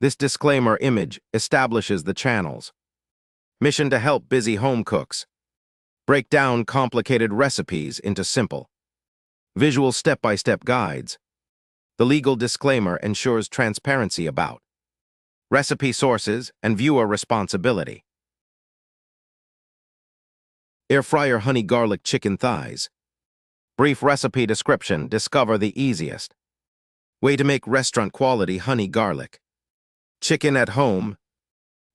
This disclaimer image establishes the channel's mission to help busy home cooks break down complicated recipes into simple, visual step-by-step guides. The legal disclaimer ensures transparency about recipe sources and viewer responsibility. Air fryer honey garlic chicken thighs. Brief recipe description. Discover the easiest way to make restaurant-quality honey garlic chicken at home.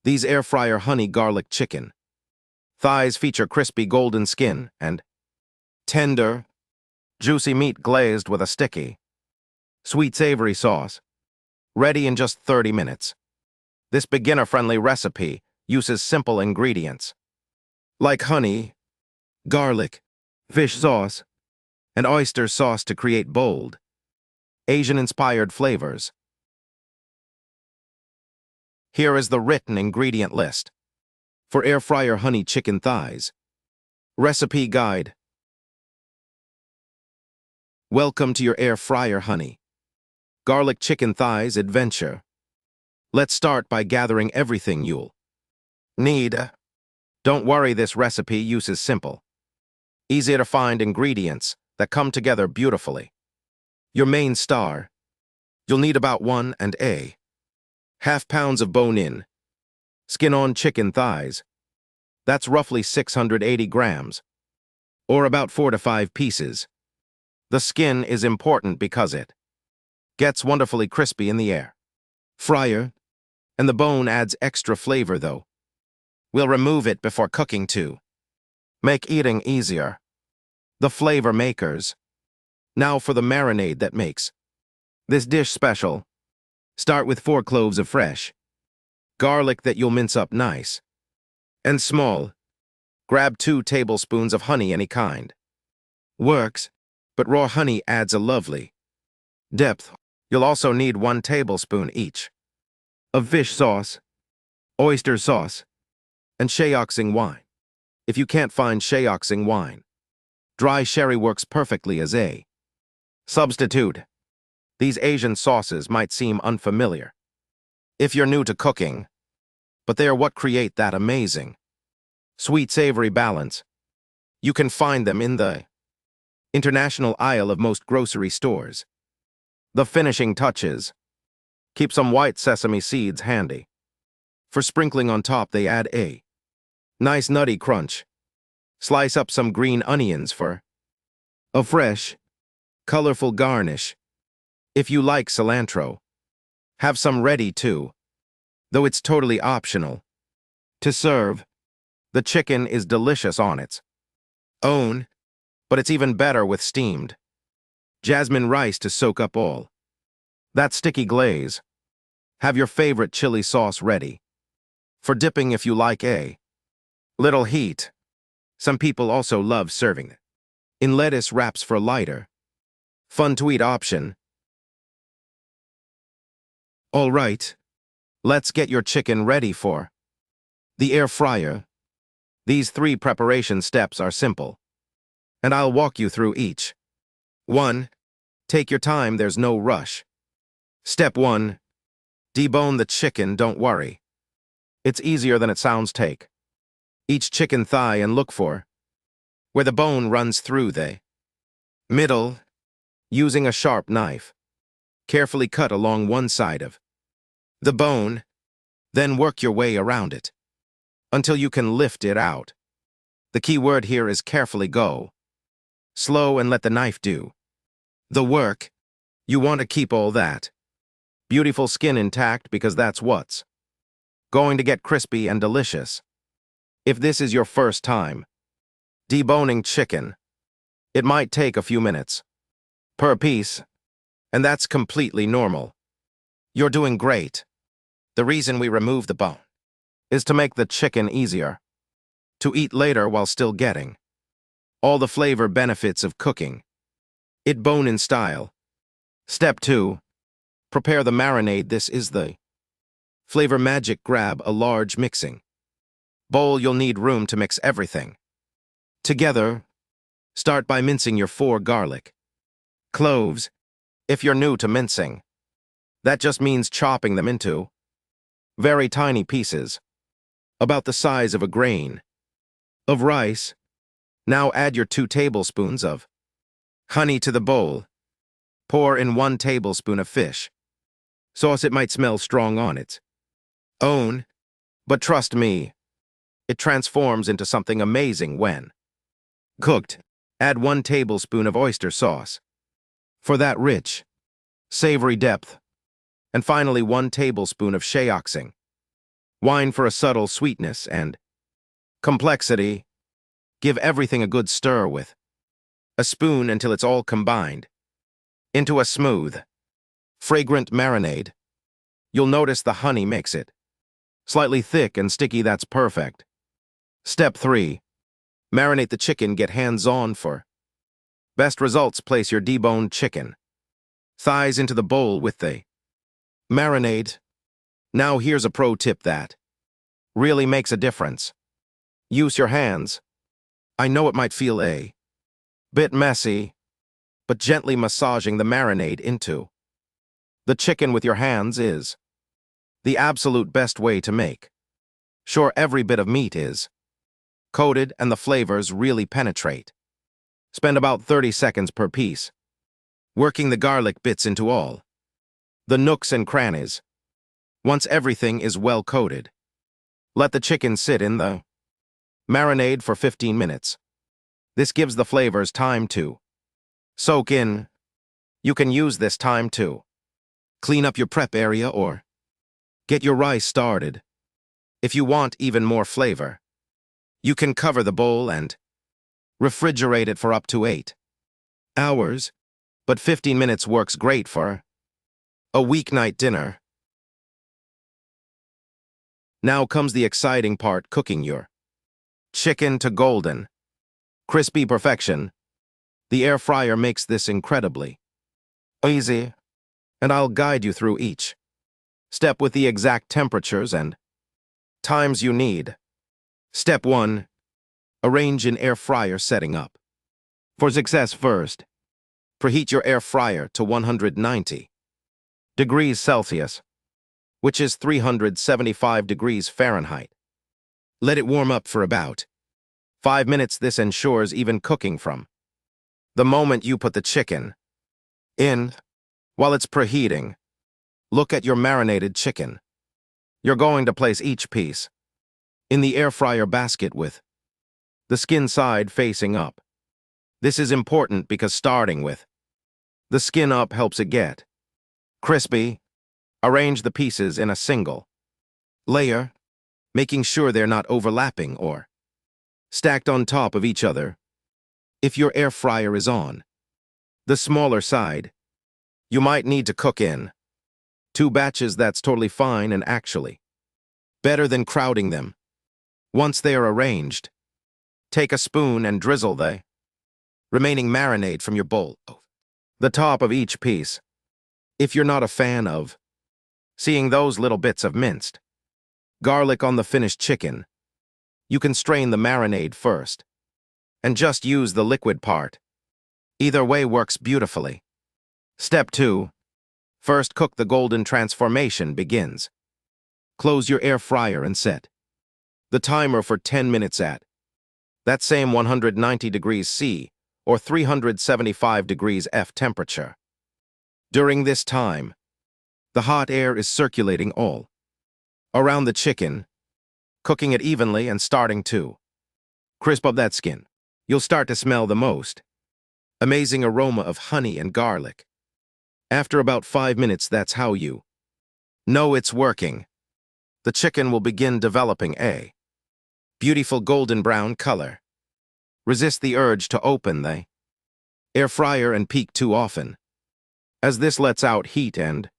These air fryer honey garlic chicken thighs feature crispy golden skin and tender, juicy meat glazed with a sticky, sweet-savory sauce. Ready in just 30 minutes. This beginner-friendly recipe uses simple ingredients like honey, garlic, fish sauce, and oyster sauce to create bold, Asian-inspired flavors. Here is the written ingredient list for air fryer honey chicken thighs. Recipe guide. Welcome to your air fryer honey garlic chicken thighs adventure. Let's start by gathering everything you'll need. Don't worry, this recipe uses simple, easy to find ingredients that come together beautifully. Your main star. You'll need about 1.5 pounds of bone-in, skin-on chicken thighs. That's roughly 680 grams, or about 4 to 5 pieces. The skin is important because it gets wonderfully crispy in the air fryer, and the bone adds extra flavor though. We'll remove it before cooking to make eating easier. The flavor makers. Now for the marinade that makes this dish special. Start with 4 cloves of fresh garlic that you'll mince up nice and small. Grab 2 tablespoons of honey, any kind works, but raw honey adds a lovely depth. You'll also need 1 tablespoon each of fish sauce, oyster sauce, and Shaoxing wine. If you can't find Shaoxing wine, dry sherry works perfectly as a substitute. These Asian sauces might seem unfamiliar if you're new to cooking, but they are what create that amazing sweet-savory balance. You can find them in the international aisle of most grocery stores. The finishing touches. Keep some white sesame seeds handy. For sprinkling on top, they add a nice nutty crunch. Slice up some green onions for a fresh, colorful garnish. If you like cilantro, have some ready too, though it's totally optional. To serve, the chicken is delicious on its own, but it's even better with steamed jasmine rice to soak up all that sticky glaze. Have your favorite chili sauce ready for dipping if you like a little heat. Some people also love serving it in lettuce wraps for a lighter, fun-to-eat option. All right, let's get your chicken ready for the air fryer. These 3 preparation steps are simple, and I'll walk you through each. 1. Take your time, there's no rush. Step 1. Debone the chicken, don't worry. It's easier than it sounds. Take each chicken thigh and look for where the bone runs through the middle. Using a sharp knife, carefully cut along one side of the bone, then work your way around it until you can lift it out. The key word here is carefully. Go slow and let the knife do the work. You want to keep all that beautiful skin intact because that's what's going to get crispy and delicious. If this is your first time deboning chicken, it might take a few minutes per piece, and that's completely normal. You're doing great. The reason we remove the bone is to make the chicken easier to eat later while still getting all the flavor benefits of cooking it bone-in style. Step 2. Prepare the marinade. This is the flavor magic. Grab a large mixing bowl. You'll need room to mix everything together. Start by mincing your 4 garlic cloves. If you're new to mincing, that just means chopping them into Very tiny pieces, about the size of a grain, of rice. Now add your 2 tablespoons of honey to the bowl. Pour in 1 tablespoon of fish sauce. It might smell strong on its own, but trust me, it transforms into something amazing when cooked. Add 1 tablespoon of oyster sauce for that rich, savory depth. And finally 1 tablespoon of shaoxing wine for a subtle sweetness and complexity. Give everything a good stir with a spoon until it's all combined into a smooth, fragrant marinade. You'll notice the honey makes it slightly thick and sticky. That's perfect. Step 3. Marinate the chicken. Get hands-on for best results. Place your deboned chicken thighs into the bowl with the marinade. Now here's a pro tip that really makes a difference. Use your hands. I know it might feel a bit messy, but gently massaging the marinade into the chicken with your hands is the absolute best way to make sure every bit of meat is coated and the flavors really penetrate. Spend about 30 seconds per piece, working the garlic bits into all the nooks and crannies. Once everything is well coated, let the chicken sit in the marinade for 15 minutes. This gives the flavors time to soak in. You can use this time to clean up your prep area or get your rice started. If you want even more flavor, you can cover the bowl and refrigerate it for up to 8 hours, but 15 minutes works great for a weeknight dinner. Now comes the exciting part: cooking your chicken to golden, crispy perfection. The air fryer makes this incredibly easy, and I'll guide you through each step with the exact temperatures and times you need. Step 1. Arrange in air fryer setting up. For success, first, preheat your air fryer to 190 degrees Celsius, which is 375 degrees Fahrenheit. Let it warm up for about 5 minutes. This ensures even cooking from the moment you put the chicken in. While it's preheating, look at your marinated chicken. You're going to place each piece in the air fryer basket with the skin side facing up. This is important because starting with the skin up helps it get crispy. Arrange the pieces in a single layer, making sure they're not overlapping or stacked on top of each other. If your air fryer is on the smaller side, you might need to cook in 2 batches. That's totally fine and actually better than crowding them. Once they are arranged, take a spoon and drizzle the remaining marinade from your bowl over the top of each piece. If you're not a fan of seeing those little bits of minced garlic on the finished chicken, you can strain the marinade first and just use the liquid part. Either way works beautifully. Step 2. First, cook. The golden transformation begins. Close your air fryer and set the timer for 10 minutes at that same 190 degrees C or 375 degrees F temperature. During this time, the hot air is circulating all around the chicken, cooking it evenly and starting to crisp up that skin. You'll start to smell the most amazing aroma of honey and garlic. After about 5 minutes, that's how you know it's working. The chicken will begin developing a beautiful golden brown color. Resist the urge to open the air fryer and peek too often, as this lets out heat and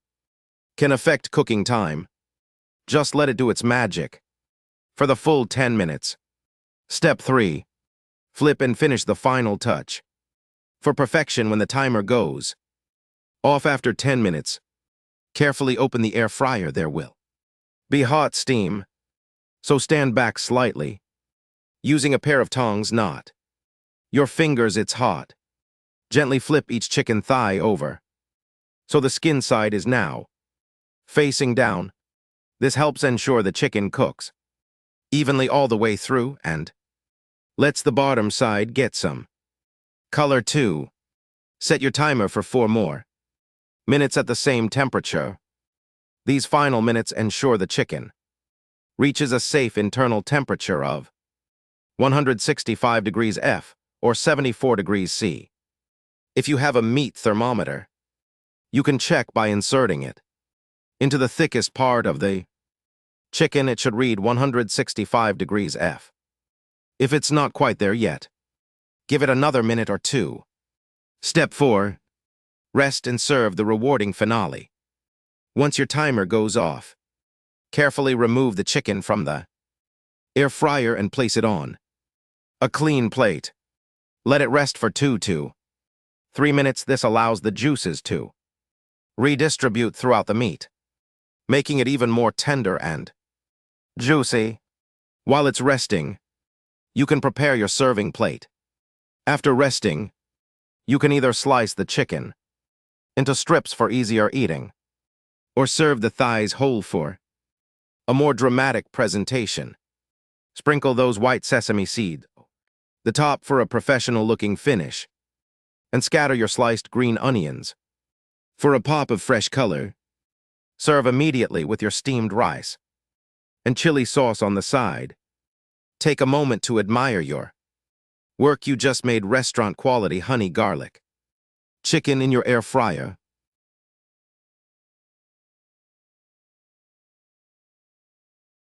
can affect cooking time. Just let it do its magic for the full 10 minutes. Step 3. Flip and finish. The final touch for perfection. When the timer goes off after 10 minutes, carefully open the air fryer. There will be hot steam, so stand back slightly, using a pair of tongs, not your fingers. It's hot. Gently flip each chicken thigh over, so the skin side is now facing down. This helps ensure the chicken cooks evenly all the way through and lets the bottom side get some color too. Set your timer for 4 more minutes at the same temperature. These final minutes ensure the chicken reaches a safe internal temperature of 165 degrees F or 74 degrees C. If you have a meat thermometer, you can check by inserting it into the thickest part of the chicken. It should read 165 degrees F. If it's not quite there yet, give it another minute or 2. Step 4. Rest and serve the rewarding finale. Once your timer goes off, carefully remove the chicken from the air fryer and place it on a clean plate. Let it rest for 2 to 3 minutes. This allows the juices to redistribute throughout the meat, making it even more tender and juicy. While it's resting, you can prepare your serving plate. After resting, you can either slice the chicken into strips for easier eating, or serve the thighs whole for a more dramatic presentation. Sprinkle those white sesame seeds the top for a professional-looking finish, and scatter your sliced green onions for a pop of fresh color. Serve immediately with your steamed rice and chili sauce on the side. Take a moment to admire your work. You just made restaurant-quality honey garlic chicken in your air fryer.